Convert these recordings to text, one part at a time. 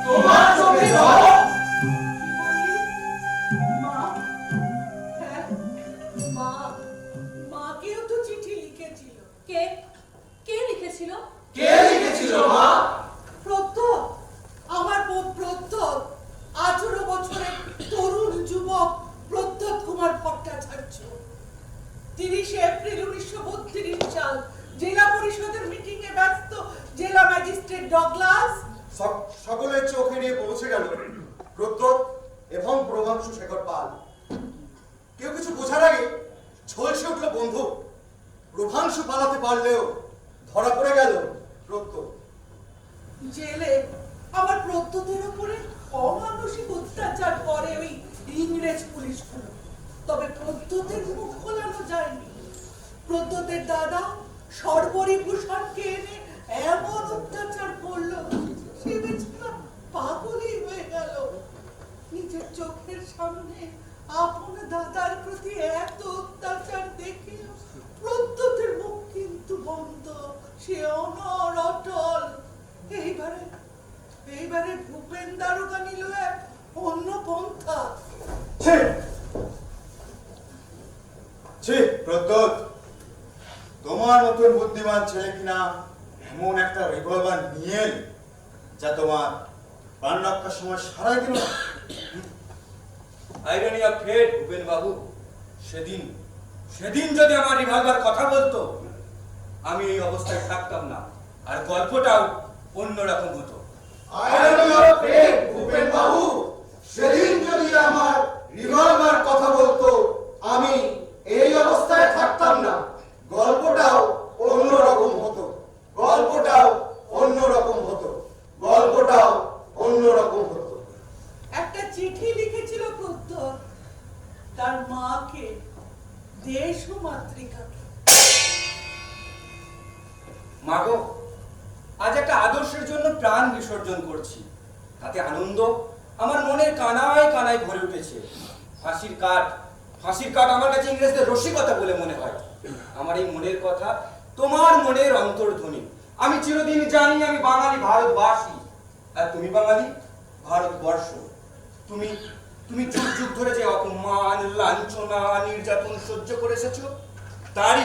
তোমার চোখে ধরো। মা, হ্যাঁ, মা, মাকেও তো চিঠি লিখেছিল। কে কে লিখেছিল? কে লিখেছিল মা? প্রত্যহ, আমার বউ প্রত্যহ, 18 বছরের তরুণ যুবক প্রত্যহ কুমার ভট্টাচার্য। 30 এপ্রিল 1932 সাল জেলা পরিষদের মিটিং এ ব্যস্ত জেলা ম্যাজিস্ট্রেট ডগলাস সকলের চোখে নিয়ে পৌঁছে গেল প্রত্যহ এবং প্রভাংশু শেখর পাল। কেউ কিছু বোঝার আগে ঝলসে উঠল বন্ধু। প্রভাংশু পালাতে পারলেও ধরা পড়ে গেল প্রত্যহ। জেলে আমার প্রত্যহের উপরে অমানসিক অত্যাচার করে ওই ইংরেজ পুলিশগুলো। তবে প্রত্যহের মুখ খোলানো যায়নি। প্রত্যহের দাদা সর্বরিভূষণকে এনে এমন অত্যাচার করলো, সে বেচারা পাগলই হয়ে গেল। নিজের চোখের সামনে আপন দাদার প্রতি এত অত্যাচার দেখে প্রত্যহের মুখ কিন্তু বন্ধ, সে অনর অটল। এইবারে ভূপেন দারোগা নিল এক অন্য পন্থা। প্রত্যহ, তোমার মতন বুদ্ধিমান ছেলে কিনা এমন একটা রিভলভার নিয়ে এলে যা তোমার প্রাণ রক্ষার সময় সারাই দিল। আইরনি অফ ফেট ভূপেন বাবু, সেদিন যদি আমার রিভলভার কথা বলতো, আমি এই অবস্থায় থাকতাম না, আর গল্পটাও অন্যরকম হতো। আইরনি অফ ফেট ভূপেন বাবু, সেদিন যদি আমার রিভলভার কথা বলতো, আমি এই অবস্থায় থাকতাম না, গল্পটাও অন্যরকম হতো। গল্পটাও অন্যরকম হতো। গল্পটাও অন্যরকম হতো। একটা চিঠি লিখেছিল প্রত্যহ তার মাকে, দেশ ও মাতৃকাকে। মাগো, আজ একটা আদর্শের জন্য প্রাণ বিসর্জন করছি, তাতে আনন্দ আমার মনের কানায় কানায় ভরে উঠেছে। ফাঁসির কাঠ আমার কাছে ইংরেজদের রসিকতা বলে মনে হয়। আমার এই মনের কথা তোমার মনের অন্তর্ধ্বনি। আমি চিরদিন জানি আমি বাঙালি ভারতবাসী, আর তুমি বাঙালি ভারতবর্ষ। তুমি যুগ যুগ ধরে যে অপমান, লাঞ্ছনা, নির্যাতন সহ্য করে এসেছো, তারই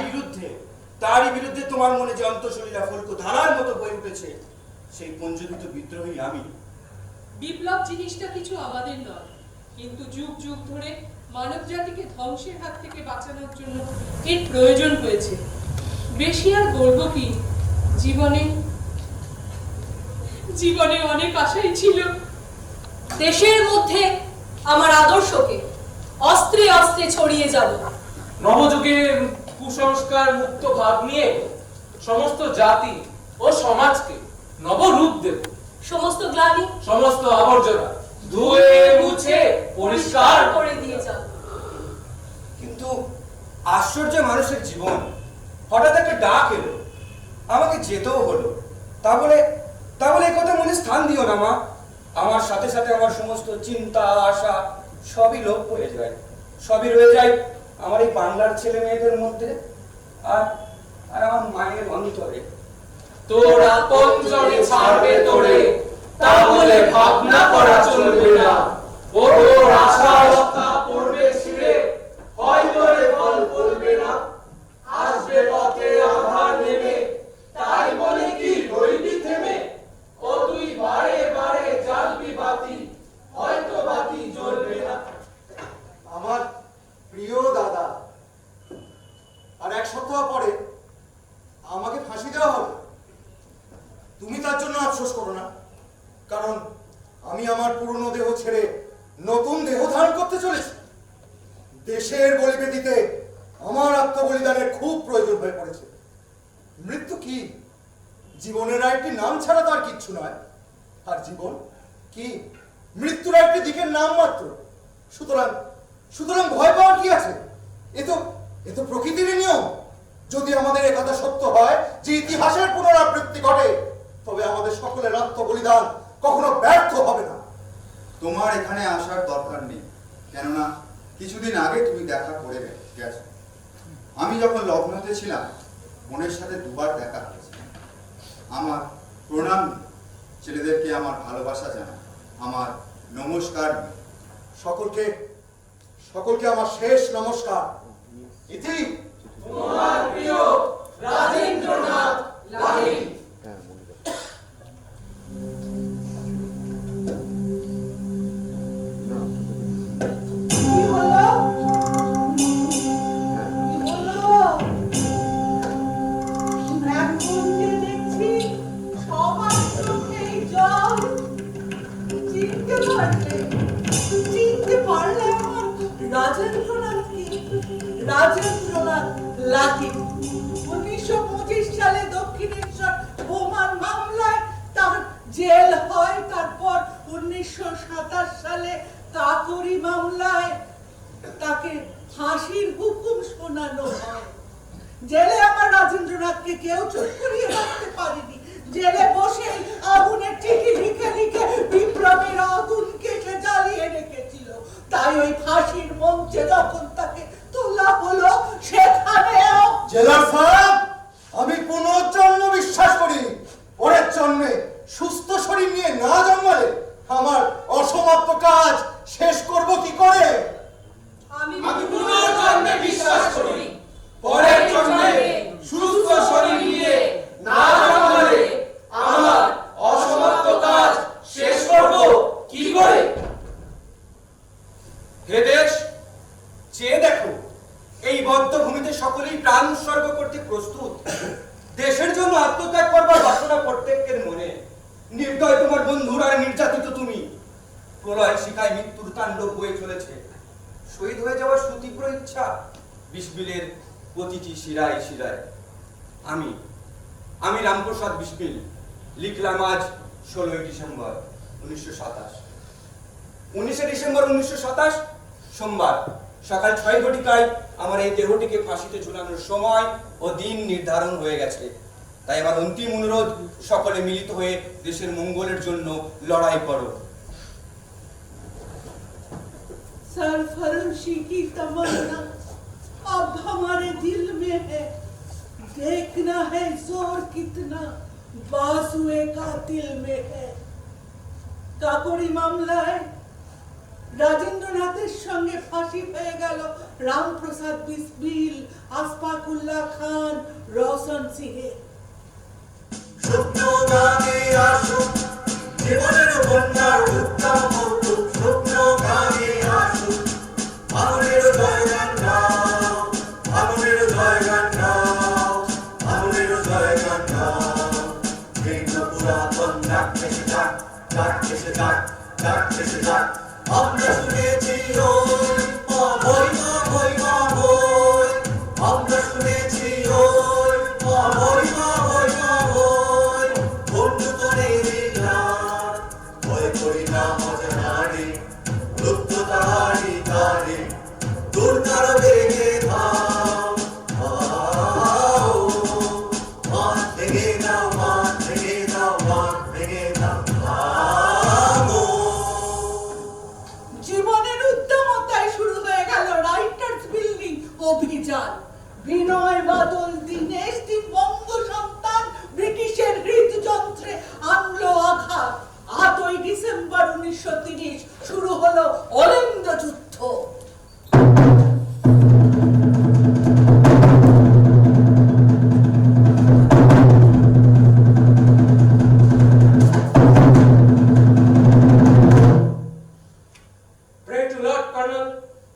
বিরুদ্ধে তোমার মনে যে অন্তঃসলীলা ফল্ক ধারার মতো বয়ে উঠেছে, সেই পঞ্জীভূত বিদ্রোহী আমি। বিপ্লব জিনিসটা কিছু আমাদের নয়, কিন্তু যুগ যুগ ধরে মানব জাতিকে ধ্বংসের হাত থেকে বাঁচানোর জন্য এর প্রয়োজন হয়েছে। বেশি আর বলবো কি, জীবনে অনেক আশাই ছিল। দেশের মধ্যে আমার আদর্শকে অস্ত্রে অস্ত্রে ছড়িয়ে যাব। নবযুগের কুসংস্কার মুক্ত ভাব নিয়ে সমস্ত জাতি ও সমাজকে নবরূপ দেব। সমস্ত গ্লানি, সমস্ত আবর্জনা ধুয়ে মুছে পরিষ্কার করে দিয়ে যাব। কিন্তু আশ্চর্য মানুষের জীবন, হঠাৎ একটা ডাক এলো, আমাকে যেতেও হলো। তা বলে এই কথা মনে স্থান দিও না মা। আমার সাথে সাথে আমার সমস্ত চিন্তা, আশা সবই লোপ হয়ে যায়, সবই রয়ে যায় আমার এই বাংলার ছেলে মেয়েদের মধ্যে, আর আমার মায়ের অন্তরে। তোর আপন জনে ছাড়বে তোরে, তা বলে ভাবনা করা চলবে না। ও তোর আশা রক্ষা পড়বে ছিঁড়ে, হয়তো রে ফল ফলবে না। আসবে পথে আধার নেমে, তাই বলে কি রইবি থেমে? ও তুই বারে বারে জ্বালবি বাতি, হয়তো বাতি জ্বলবে না। আমার প্রিয় দাদা, আর 1 সপ্তাহ পরে আমাকে ফাঁসি দেওয়া হবে। তুমি তার জন্য আফসোস করো না, কারণ আমি আমার পুরনো দেহ ছেড়ে নতুন দেহ ধারণ করতে চলেছি। দেশের বলিবেদিতে আমার আত্মবলিদানের খুব প্রয়োজন হয়ে পড়েছে। মৃত্যু কি? জীবনের একটি নাম ছাড়া তার কিচ্ছু নয়। আর জীবন কি? মৃত্যুর একটি দিকের নাম মাত্র। সুতরাং ভয় পাওয়ার কি আছে? এ তো প্রকৃতিরই নিয়ম। যদি আমাদের একথা সত্য হয় যে ইতিহাসের পুনরাবৃত্তি ঘটে, তবে আমাদের সকলের আত্মবলিদান কখনো ব্যর্থ হবে না। তোমার এখানে আসার দরকার নেই, কেননা কিছুদিন আগে তুমি দেখা করে গেছো। আমি যখন লখনৌতে ছিলাম, বোনের সাথে 2 বার দেখা হয়েছে। আমার প্রণাম, ছেলেদেরকে আমার ভালোবাসা জানা। আমার নমস্কার। সকলকে সকলকে আমার শেষ নমস্কার। ইতি তোমার প্রিয় রাজেন্দ্রনাথ লাহিড়ী। কি হলো? কি হলো? এখন যে দেখছি সবার চোখেই জল। চিনতে পারলে আমার রাজেন্দ্রনাথকে, রাজেন্দ্রনাথ লাহিড়ী। 1925 সালে দক্ষিণেশ্বর বোমার মামলায় তার জেল হয়, তারপর 1927 সালে কাকরি মামলায় তাকে ফাঁসির হুকুম শোনানো হয়। জেলে আমার রাজেন্দ্রনাথকে কেউ চুপ করিয়ে রাখতে পারেনি। জেলে বসে আগুনের চিঠি লিখে লিখে বিপ্লবের আগুনকে সে জ্বালিয়ে রেখেছিল। তাই ওই ফাঁসির মঞ্চে যখন তাকে তোলা হলো, সেখানেও জেলার সাহেব, আমি পুনর্জন্ম বিশ্বাস করি। পরের জন্মে সুস্থ শরীর নিয়ে না জন্মালে আমার অসমাপ্ত কাজ শেষ করব কি করে? আমি পুনর্জন্মে বিশ্বাস করি। পরের জন্মে সুস্থ শরীর নিয়ে না জন্মালে আমার অসমাপ্ত কাজ শেষ করব কি করে? হে দেশ, চেয়ে দেখো, এই বদ্ধভূমিতে সকলেই প্রাণ উৎসর্গ করতে প্রস্তুত। দেশের জন্য আত্মত্যাগ করবার বাসনা প্রত্যেকের মনে। নির্দয় তোমার বন্ধুরা, নির্যাতিত তুমি। প্রলয় শিখায় মৃত্যুর তাণ্ডব বয়ে চলেছে। শহীদ হয়ে যাওয়ার সুতীব্র ইচ্ছা বিসমিলের প্রতিটি শিরায় শিরায়। আমি রামপ্রসাদ বিসমিল লিখলাম আজ 16 ডিসেম্বর 1927। 19 ডিসেম্বর 1927 সোমবার সকাল 6 ঘটিকায় আমার এই দেহটিকে ফাঁসিতে ঝুলানোর সময় ও দিন নির্ধারণ হয়ে গেছে। তাই আমার অন্তিম অনুরোধ, সকলে মিলিত হয়ে দেশের মঙ্গলের জন্য লড়াই করো। सरफरोशी की तमन्ना अब हमारे दिल में है। देखना है जोर कितना बाजुए कातिल में है। কাকরি মামলায় রাজেন্দ্রনাথের সঙ্গে ফাঁসি হয়ে গেল রামপ্রসাদ বিসমিল, আসফাকুল্লাহ খান, রওশন সিংহের। স্বপ্ন গানে আসুক জীবনের বন্যার উত্তম মৌতুক, স্বপ্ন গানে আসুক আগুনের জয়গান গাও, আগুনের জয়গান গাও, আগুনের জয়গান গাও। কিন্তু পুরাতন ডাক ভেসে যাক, ডাক ভেসে যাক, ডাক ভেসে যাক। আমরা শুনেছি ওই অভয় অভয় অভয়, আমরা শুনেছি ওই অভয় অভয় অভয়। বন্ধু করে নিলাম ভয় করি না অজানারে, লুপ্ত তাহারি তারে দুর্গার ভেঙে দাও। মান ভেঙে দাও, মান ভেঙে দাও, মান ভেঙে দাও। জীবনের উদ্যমতায় শুরু হয়ে গেল রাইটার্স বিল্ডিং অভিযান। বিনয় বাদল দীনেশ, তিন বঙ্গ সন্তান ব্রিটিশের হৃদযন্ত্রে আনলো আঘাত। 8 ডিসেম্বর 1930 শুরু হলো অলিন্দ যুদ্ধ। Pray to Lord Colonel,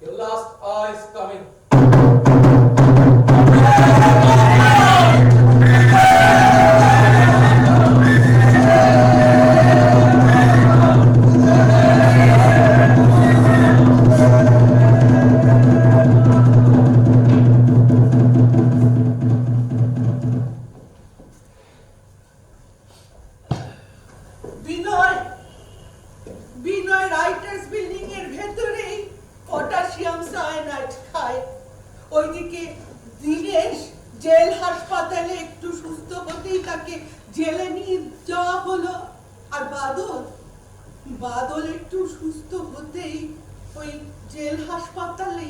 your last hour is coming. Binoy Binoy Writers' Building এর ভেতরেই পটাশিয়াম সায়ানাইড খায়। ওইদিকে দীনেশ জেল হাসপাতালে একটু সুস্থ হতেই তাকে জেলে নিয়ে যাওয়া হলো। আর বাদল একটু সুস্থ হতেই ওই জেল হাসপাতালে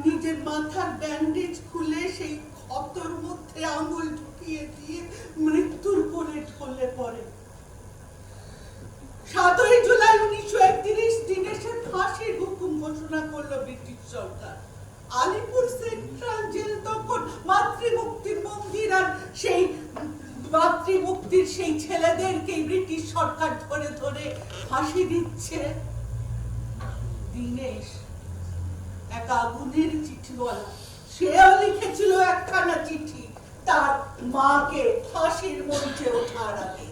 নিজের মাথার ব্যান্ডেজ খুলে সেই ক্ষতর মধ্যে আঙুল ঢুকিয়ে দিয়ে মৃত্যুর কোলে ঢলে পড়ে। 7 জুলাই 1930 ঘোষণা করলো ব্রিটিশ সরকার। আলিপুর সেন্ট্রাল জেল তখন মাতৃমুক্তির মন্দির, আর সেই মাতৃমুক্তির সেই ছেলেদেরকে ব্রিটিশ সরকার ধরে ধরে ফাঁসি দিচ্ছে। দীনেশ এক আগুনের চিঠিওয়ালা, সেও লিখেছিল একখানা চিঠি তার মাকে ফাঁসির মঞ্চে ওঠার আগে।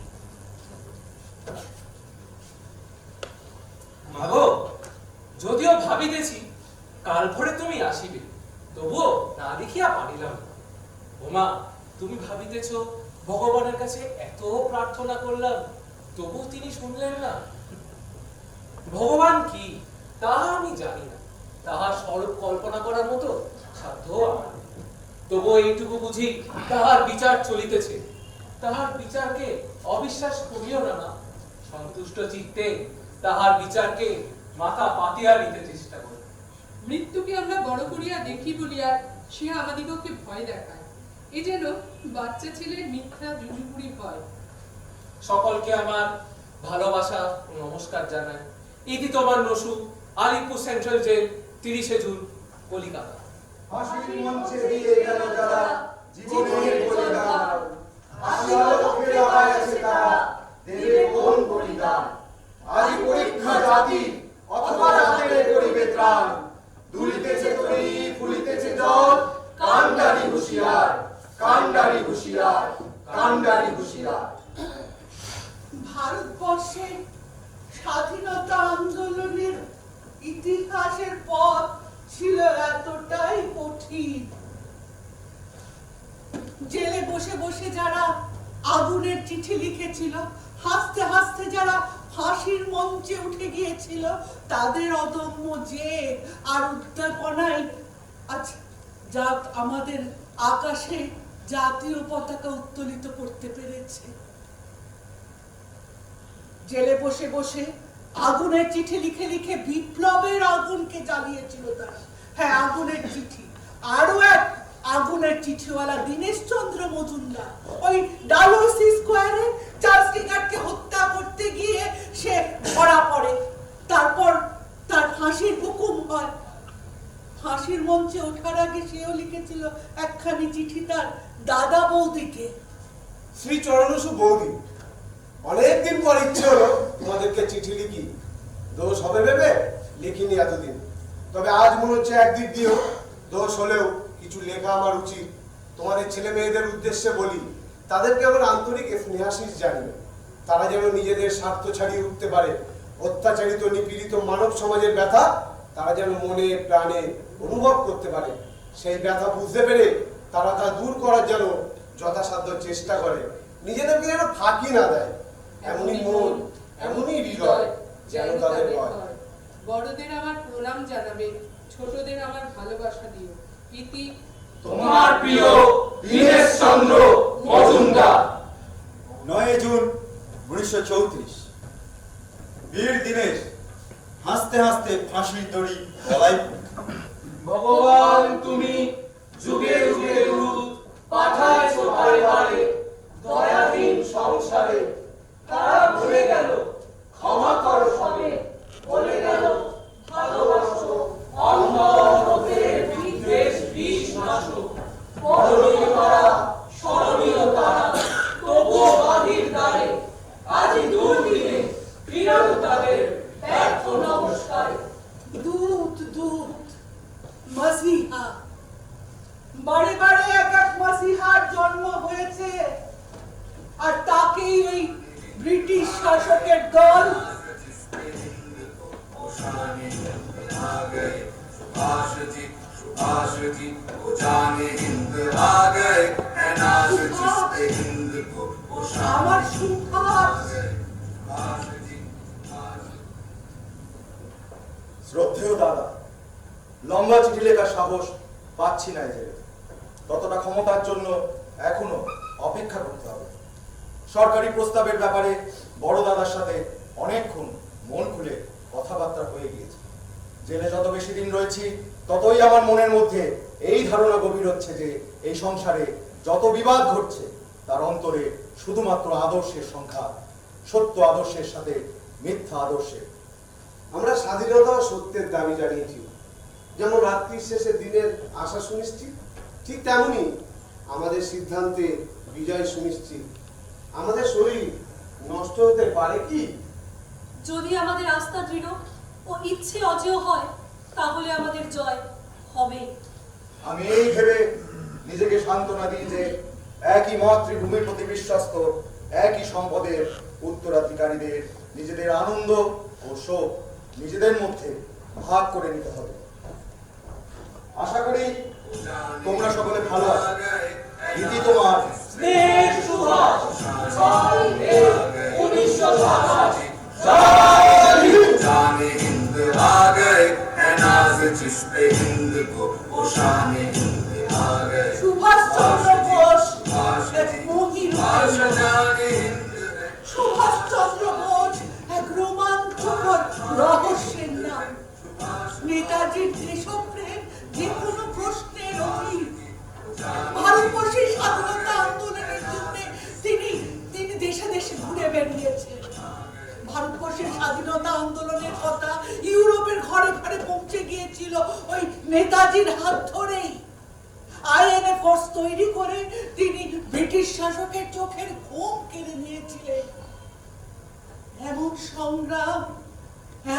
মাগো, যদিও ভাবিতেছি কাল ভোরে তুমি আসিবে, তবুও না দেখিয়া পারিলাম না। ওমা, তুমি ভাবিতেছ ভগবানের কাছে এত প্রার্থনা করলাম, তবুও তিনি শুনলেন না। ভগবান কি তাহা আমি জানি না, তাহার স্বরূপ কল্পনা করার মতো সাধ্য আমার নেই। তবুও এইটুকু বুঝি তাহার বিচার চলিতেছে। তাহার বিচারকে অবিশ্বাস করিও না মা। সন্তুষ্ট চিত্তে তাহার বিচারকে মাথা পাতিয়া নিতে চেষ্টা করি। মৃত্যুকে আমরা বড় করিয়া দেখি বলিয়া সে আমাদিগকে ভয় দেখায়। এ যেন বাচ্চা ছেলের মিথ্যা জুজুপুরি ভয়। সকলকে আমার ভালোবাসা ও নমস্কার জানাই। ইতি তোমার নসু, আলিপুর সেন্ট্রাল জেল, 30শে জুন, কলিকাতা। ফাঁসির মঞ্চে দিয়ে গেল যারা জীবনের বলিদান, আলোকে লাগায় আছে তারা দেবে কোন বলিদান। আজ পরীক্ষা জাতি অথবা জাতিরে করিবে ত্রাণ, দুলিতেছে তরি ফুলিতেছে জল, কান্ডারি হুঁশিয়ার, কান্ডারি হুঁশিয়ার, কান্ডারি হুঁশিয়ার। ভারতবর্ষে স্বাধীনতা আন্দোলনের ইতিহাসের পথ ছিল এতটাই কঠিন। জেলে বসে বসে যারা আগুনের চিঠি লিখেছিল, হাসতে হাসতে যারা ফাঁসির মঞ্চে উঠে গিয়েছিল, তাদের অদম্য জেদ আর উদ্দীপনাই আজ যা আমাদের আকাশে জাতীয় পতাকা উত্তোলিত করতে পেরেছে। জেলে বসে বসে আগুনের চিঠি লিখে লিখে বিপ্লবের আগুনকে জ্বালিয়েছিল তারা। হ্যাঁ, আগুনের চিঠি। আরো এক আগুনের চিঠিওয়ালা দীনেশ চন্দ্র মজুমদার ওই ডালহৌসি স্কোয়ারে চার্লস ডিকার্ডকে হত্যা করতে গিয়ে সে ধরা পড়ে। তারপর তার ফাঁসির হুকুম হয়। ফাঁসির মঞ্চে ওঠার আগে সেও লিখেছিল একখানি চিঠি তার দাদা বৌদিকে। শ্রী চরণসু বৌদি, অনেকদিন পর ইচ্ছে হলো তোমাদেরকে চিঠি লিখি। দোষ হবে ভেবে লিখিনি এতদিন, তবে আজ মনে হচ্ছে একদিক দিয়েও দোষ হলেও কিছু লেখা আমার উচিত। তোমাদের ছেলে মেয়েদের উদ্দেশ্যে বলি, তাদেরকে আমার আন্তরিক স্নেহাশিস জানি। তারা যেন নিজেদের স্বার্থ ছাড়িয়ে উঠতে পারে। অত্যাচারিত নিপীড়িত মানব সমাজের ব্যথা তারা যেন মনে প্রাণে অনুভব করতে পারে। সেই ব্যথা বুঝতে পেরে তারা তা দূর করার যেন যথাসাধ্য চেষ্টা করে, নিজেদেরকে যেন ফাঁকি না দেয়। এমনই মন, এমনই হৃদয় যেন তাদের হয়। বড়দের আমার প্রণাম জানাবে, ছোটদের আমার ভালোবাসা দিও। ইতি তোমার প্রিয় দীনেশ চন্দ্র মজুমদার। 9 জুন 1934। বীর দীনেশ হাসতে হাসতে ফাঁসির দড়ি গলায়। ভগবান তুমি যুগে যুগে দূত পাঠাইছো বারে বারে, দয়াহীন সংসারে তারা ভুলে গেল ক্ষমা করো সবে, বলে গেল ভালোবাসো অন্ধ রোগের বিদ্বেষ বিষ নাশো। করণীয় তারা স্মরণীয় তারা, তবুও বাহির দ্বারে আজি দুর্দিনে ফিরানো তাদের ব্যর্থ নমস্কারে। দূত দূত মসিহা, বারে বারে এক এক মসিহার জন্ম হয়েছে, আর তাকেই ওই ব্রিটিশ শাসকের দল আমার সুভাষ। শ্রদ্ধেয় দাদা, লম্বা চিঠি লেখার সাহস পাচ্ছি না যে। ততটা ক্ষমতার জন্য এখনো অপেক্ষা করতে হবে। সরকারি প্রস্তাবের ব্যাপারে বড় দাদার সাথে অনেকক্ষণ মন খুলে কথাবার্তা হয়ে গিয়েছে। জেলে যত বেশি দিন রয়েছি ততই আমার মনের মধ্যে এই ধারণা গভীর হচ্ছে যে এই সংসারে যত বিবাদ ঘটছে তার অন্তরে শুধুমাত্র আদর্শের সংখ্যা, সত্য আদর্শের সাথে মিথ্যা আদর্শের। আমরা স্বাধীনতা ও সত্যের দাবি জানিয়েছি। যেমন রাত্রির শেষে দিনের আশা সুনিশ্চিত, ঠিক তেমনি আমাদের সিদ্ধান্তে বিজয় সুনিশ্চিত। আমাদের শরীর নষ্ট হতে পারে কি? যদি আমাদের আস্থা দৃঢ় ও ইচ্ছে অজেয় হয়, তাহলে আমাদের জয় হবে। আমি এই ভেবে নিজেকে সান্ত্বনা দিই যে একই মাতৃভূমির প্রতি বিশ্বস্ত, একই সম্পদের উত্তরাধিকারীদের নিজেদের আনন্দ ও শোক নিজেদের মধ্যে ভাগ করে নিতে হবে। আশা করি তোমরা সকলে ভালো আছো। রীতি তোমার দেশ সুভাষ জয় দেশ 1927 शान-ए हिंद आ गए है नाज़ जिस्म-ए हिंद को वो शान-ए-हिंद आ गए সুভাষচন্দ্র বোস এক মহির शान-ए हिंद है সুভাষচন্দ্র বোস এক রোমাঞ্চকর রহস্যের নাম। নেতাজির দেশপ্রেম যে কোনো প্রশ্নের অতীত। ভারতবর্ষের স্বাধীনতা আন্দোলনের জন্য তিনি দেশে দেশে ঘুরে বেরিয়েছেন। ভারতবর্ষের স্বাধীনতা আন্দোলনের কথা ইউরোপের ঘরে ঘরে পৌঁছে গিয়েছিল ওই নেতাজির হাত ধরেই। আইএনএ ফোর্স তৈরি করে তিনি ব্রিটিশ শাসকের চোখের ঘুম কেড়ে নিয়েছিলেন। এমন সংগ্রাম,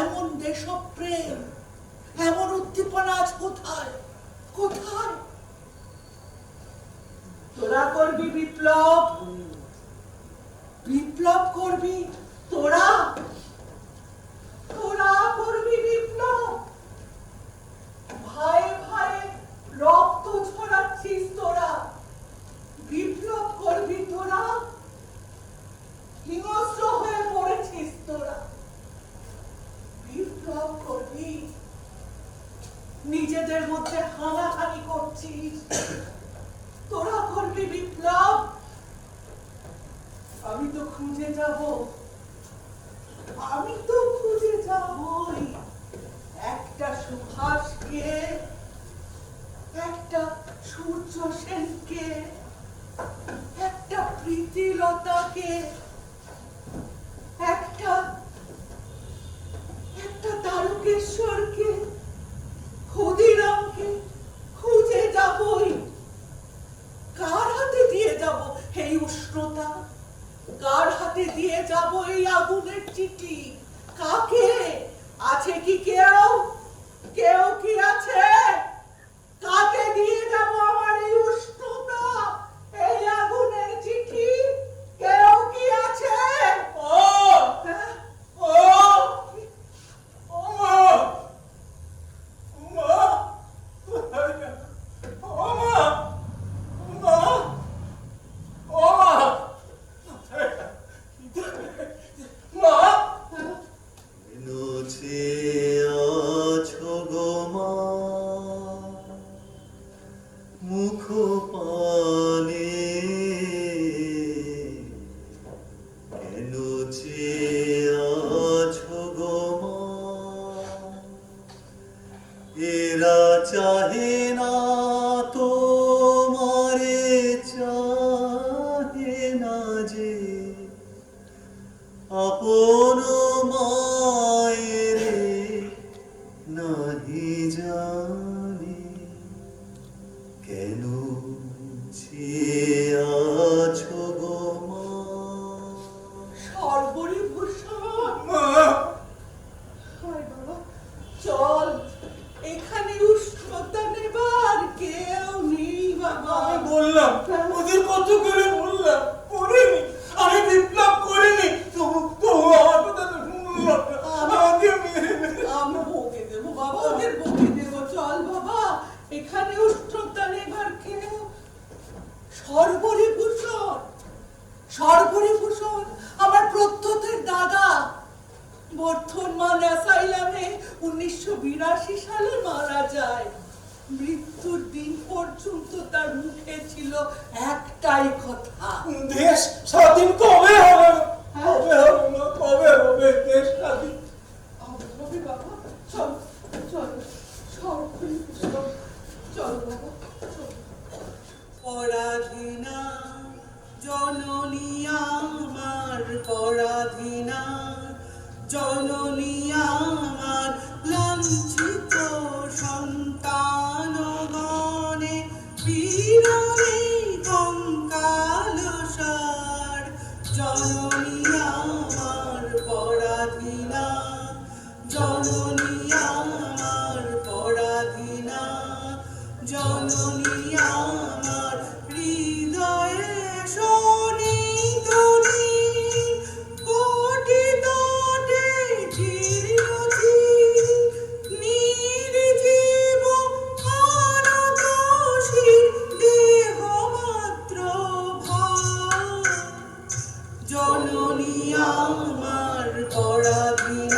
এমন দেশপ্রেম, এমন উদ্দীপনা আজ কোথায় কোথায়? তোরা করবি বিপ্লব, বিপ্লব করবি তোরা, তোরা করবি বিপ্লব। ভাই ভাই রক্ত ঝরাচ্ছিস তোরা, বিপ্লব করবি তোরা, হিংস্র হয়ে পড়েছিস তোরা, বিপ্লব করবি। নিজেদের মধ্যে হানাহানি করছিস, তোরা করবি বিপ্লব। আমি তো খুঁজে যাব, আমি তো খুঁজে যাবই একটা সুভাষকে, একটা সূর্য সেনকে, একটা প্রীতিলতাকে, একটা তারকেশ্বরকে, ক্ষুদিরামকে খুঁজে যাবই। কার হাতে দিয়ে যাব এই উষ্ণতা, কার হাতে দিয়ে যাব এই আগুনের চিঠি? কাকে? আছে কি কেউ? কেউ কি আছে? কাকে দিয়ে যাব আমার এই উষ্ণতা, এই আগুনের চিঠি? কেউ কি আছে? ও হ্যাঁ? ও ও মা মা ও মা মা ও মা মা নুছে আছো গো মা মুখ পানে কেন চেয়ে আছো গো মা এরা চাহে না তোমারে চাহে না যে আপন মায়ের নাহি জানে কেন চেয়ে আছো গো মা সর্বরি ভূষণ, মা হায় বাবা, চল, এখানে উষ্ণতা নেবার কেউ নেই বাবা। আমি বললাম ওদের কত করে বললাম, করিনি, আমি বিপ্লব করিনি, তবু আমার কথা তো শুনলো না, আমাকে মেরে মেরে আমি বকে দেবো বাবা, ওদের বকে দেবো। চল বাবা, এখানে উষ্ণতা নেবার কেউ। সর্বরি ভূষণ, সর্বরি ভূষণ আমার প্রত্যুতের দাদা বর্ধমান অ্যাসাইলামে 1982 সালে মারা যায়। মৃত্যুর দিন পর্যন্ত তার মুখে ছিল একটাই কথা, দেশ স্বাধীন কবে হবে, কবে হবে মা, কবে হবে দেশ স্বাধীন? হবে বাবা। চল চল, সর্বরি ভূষণ, চল বাবা চল। পরাধীনা জননী আমার পরাধীনা, জননী আমার লাঞ্ছিত সন্তানগণে বিরলে কঙ্কাল সার। জননী আমার পরাধীনা, জননী আমার পরাধীনা, জননী আমার হৃদয়ে শোনিতনি কোটি তটে চিরচি নির্জীব অনতোষী দেহ মাত্র ভার। জননী আমার পরাধীনা,